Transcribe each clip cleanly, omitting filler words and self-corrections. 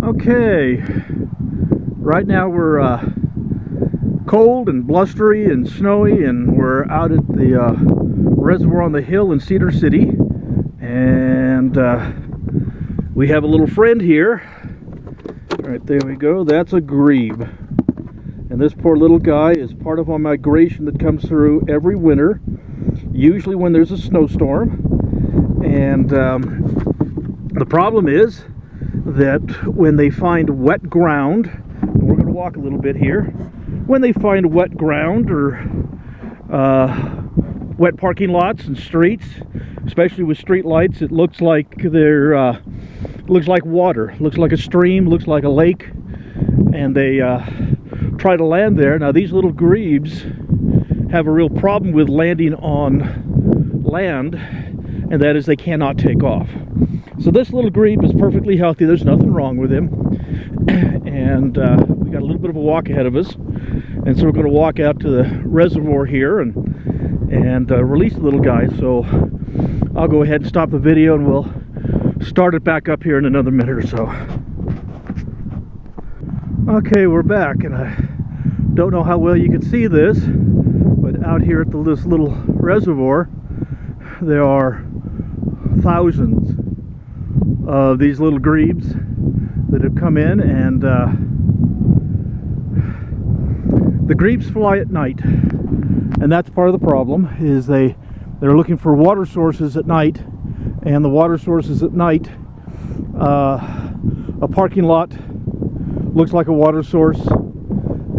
Okay, right now we're cold and blustery and snowy, and we're out at the reservoir on the hill in Cedar City, and we have a little friend here. Right there we go. That's a grebe, and this poor little guy is part of our migration that comes through every winter, usually when there's a snowstorm. And the problem is that when they find wet ground, and we're going to walk a little bit here, when they find wet ground or wet parking lots and streets, especially with street lights, it looks like they're looks like water, looks like a stream, looks like a lake, and they try to land there. Now these little grebes have a real problem with landing on land, and that is they cannot take off. So this little grebe is perfectly healthy. There's nothing wrong with him, and we got a little bit of a walk ahead of us, and so we're going to walk out to the reservoir here and release the little guy. So I'll go ahead and stop the video, and we'll start it back up here in another minute or so. Okay, we're back, and I don't know how well you can see this, but out here at this little reservoir, there are thousands of these little grebes that have come in, and the grebes fly at night, and that's part of the problem. Is they're looking for water sources at night, and the water sources at night, a parking lot looks like a water source,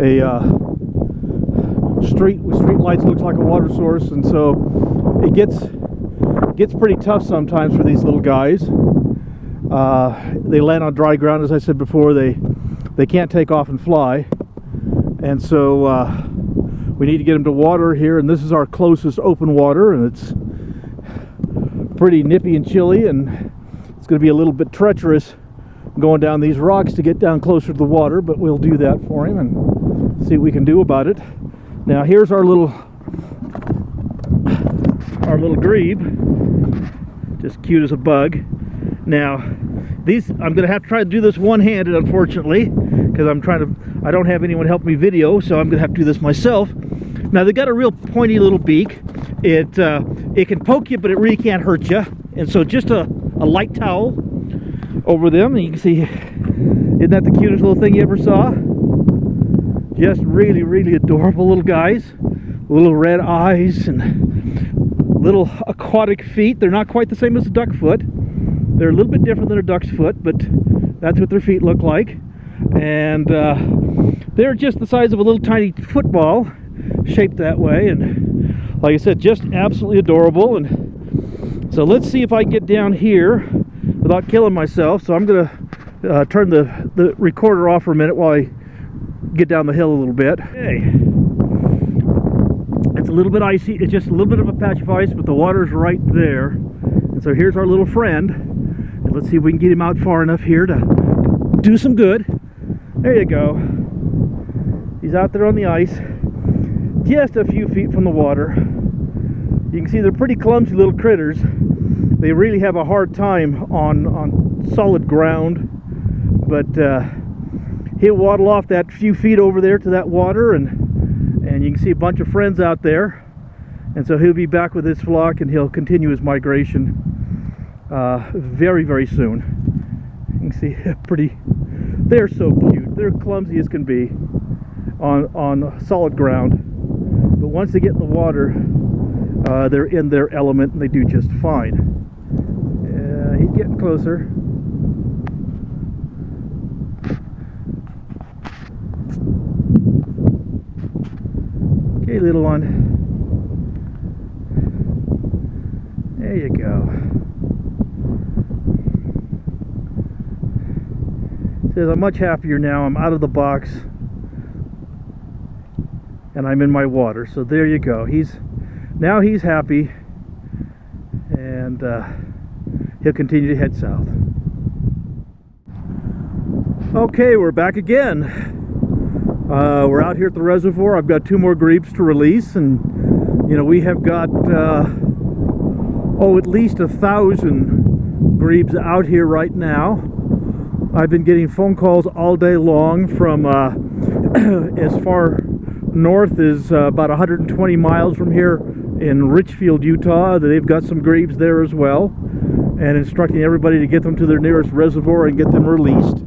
a street with street lights looks like a water source, and so it gets pretty tough sometimes for these little guys. They land on dry ground, as I said before. They can't take off and fly, and so we need to get them to water here, and this is our closest open water, and it's pretty nippy and chilly, and it's going to be a little bit treacherous going down these rocks to get down closer to the water, but we'll do that for him and see what we can do about it. Now here's our little grebe, just cute as a bug. Now these, I'm going to have to try to do this one-handed, unfortunately, because I don't have anyone help me video, so I'm going to have to do this myself. Now they got a real pointy little beak. It can poke you, but it really can't hurt you. And so just a light towel over them, and you can see, isn't that the cutest little thing you ever saw? Just really, really adorable little guys, little red eyes and little aquatic feet. They're not quite the same as a duck foot. They're a little bit different than a duck's foot, but that's what their feet look like. And they're just the size of a little tiny football, shaped that way, and like I said, just absolutely adorable. And so let's see if I can get down here without killing myself. So I'm gonna turn the recorder off for a minute while I get down the hill a little bit. Okay, it's a little bit icy. It's just a little bit of a patch of ice, but the water's right there. And so here's our little friend, and let's see if we can get him out far enough here to do some good. There you go. He's out there on the ice, just a few feet from the water. You can see they're pretty clumsy little critters. They really have a hard time on solid ground, but he'll waddle off that few feet over there to that water, and you can see a bunch of friends out there, and so he'll be back with his flock, and he'll continue his migration very, very soon. You can see they're so cute. They're clumsy as can be on solid ground, but once they get in the water, they're in their element, and they do just fine. He's getting closer. Okay, little one. There you go. Says I'm much happier now. I'm out of the box, and I'm in my water. So there you go. Now he's happy, and he'll continue to head south. Okay, we're back again. We're out here at the reservoir. I've got 2 more grebes to release, and you know, we have got at least 1,000 grebes out here right now. I've been getting phone calls all day long from as far north as about 120 miles from here in Richfield, Utah. They've got some grebes there as well, and instructing everybody to get them to their nearest reservoir and get them released.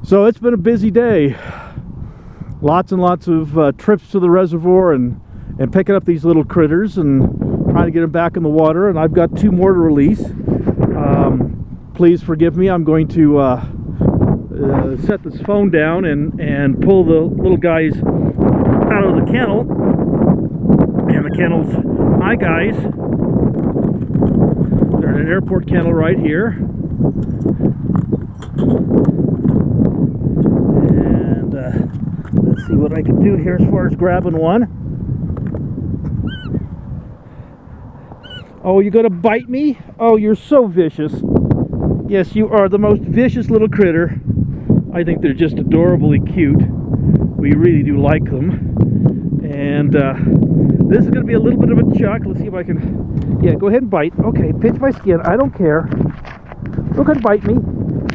So it's been a busy day. Lots and lots of trips to the reservoir and picking up these little critters and trying to get them back in the water. And I've got 2 more to release. Please forgive me. I'm going to set this phone down and pull the little guys out of the kennel. And the kennel's, hi guys. They're in an airport kennel right here. And let's see what I can do here as far as grabbing one. Oh, you're gonna bite me? Oh, you're so vicious. Yes, you are the most vicious little critter. I think they're just adorably cute. We really do like them. And this is going to be a little bit of a chuck. Let's see if I can... Yeah, go ahead and bite. Okay, pinch my skin. I don't care. Go ahead and bite me.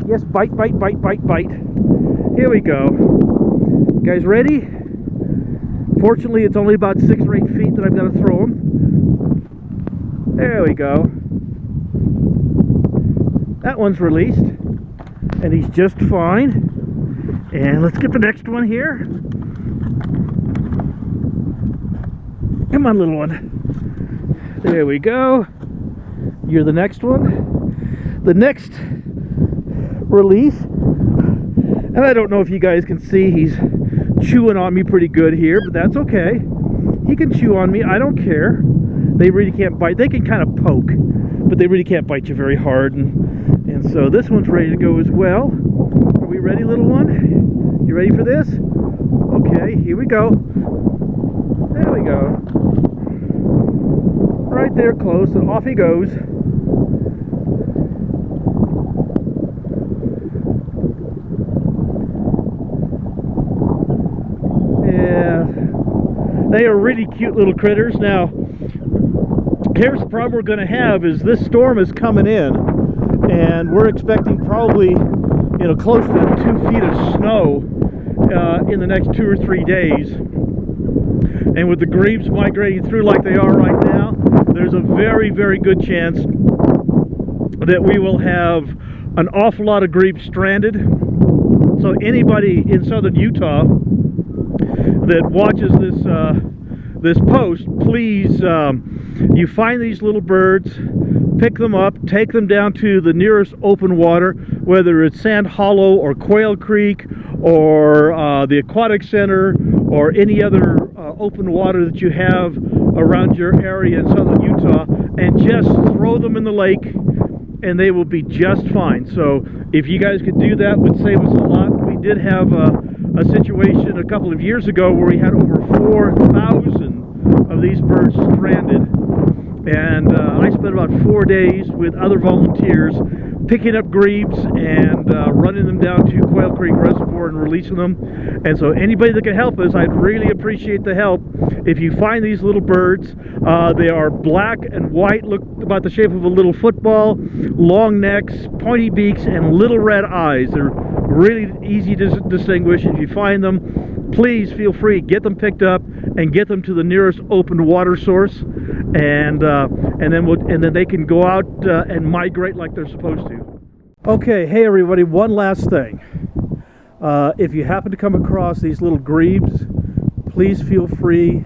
Yes, bite, bite, bite, bite, bite. Here we go. You guys ready? Fortunately, it's only about 6 or 8 feet that I've got to throw them. There we go. That one's released, and he's just fine. And let's get the next one here. Come on, little one. There we go. You're the next one. The next release, and I don't know if you guys can see, he's chewing on me pretty good here, but that's okay. He can chew on me. I don't care. They really can't bite. They can kind of poke, but they really can't bite you very hard. And so this one's ready to go as well. Are we ready, little one? You ready for this? Okay, here we go. There we go. Right there, close, and off he goes. Yeah, they are really cute little critters. Now, here's the problem we're going to have is this storm is coming in, and we're expecting probably, you know, close to 2 feet of snow in the next 2 or 3 days. And with the grebes migrating through like they are right now, there's a very, very good chance that we will have an awful lot of grebes stranded. So anybody in southern Utah that watches this post, please, you find these little birds, pick them up, take them down to the nearest open water, whether it's Sand Hollow or Quail Creek or the Aquatic Center or any other open water that you have around your area in southern Utah, and just throw them in the lake and they will be just fine. So if you guys could do that, it would save us a lot. We did have a situation a couple of years ago where we had over 4,000 of these birds stranded, and I spent about 4 days with other volunteers picking up grebes and running them down to Quail Creek Reservoir and releasing them. And so anybody that can help us, I'd really appreciate the help. If you find these little birds, they are black and white, look about the shape of a little football, long necks, pointy beaks, and little red eyes. They're really easy to distinguish. If you find them, please feel free, get them picked up and get them to the nearest open water source, and then they can go out and migrate like they're supposed to. Okay, hey everybody, one last thing. If you happen to come across these little grebes, please feel free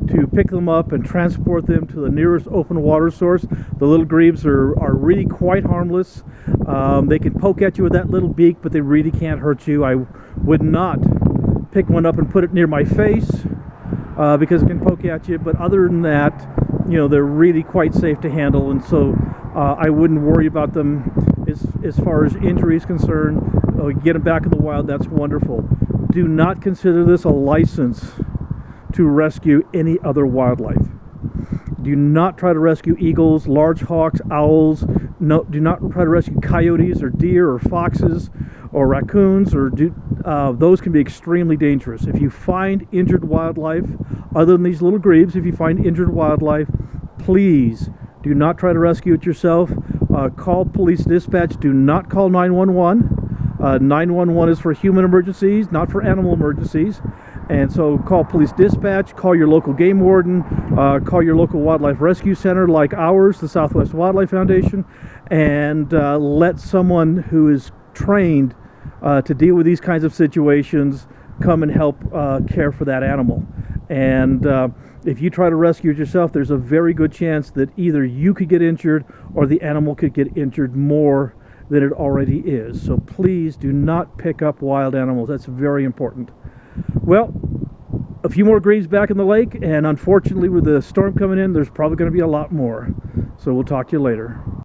to pick them up and transport them to the nearest open water source. The little grebes are really quite harmless. They can poke at you with that little beak, but they really can't hurt you. I would not pick one up and put it near my face because it can poke at you, but other than that, you know, they're really quite safe to handle, and so I wouldn't worry about them as far as injury is concerned. Get them back in the wild, that's wonderful. Do not consider this a license to rescue any other wildlife. Do not try to rescue eagles, large hawks, owls. No, do not try to rescue coyotes or deer or foxes or raccoons, or those can be extremely dangerous. If you find injured wildlife, other than these little grebes, if you find injured wildlife, please do not try to rescue it yourself. Call police dispatch. Do not call 911. 911 is for human emergencies, not for animal emergencies. And so call police dispatch, call your local game warden, call your local wildlife rescue center like ours, the Southwest Wildlife Foundation, and let someone who is trained to deal with these kinds of situations come and help care for that animal. And if you try to rescue it yourself, there's a very good chance that either you could get injured or the animal could get injured more than it already is. So please do not pick up wild animals. That's very important. Well, a few more grebes back in the lake, and unfortunately with the storm coming in, there's probably going to be a lot more. So we'll talk to you later.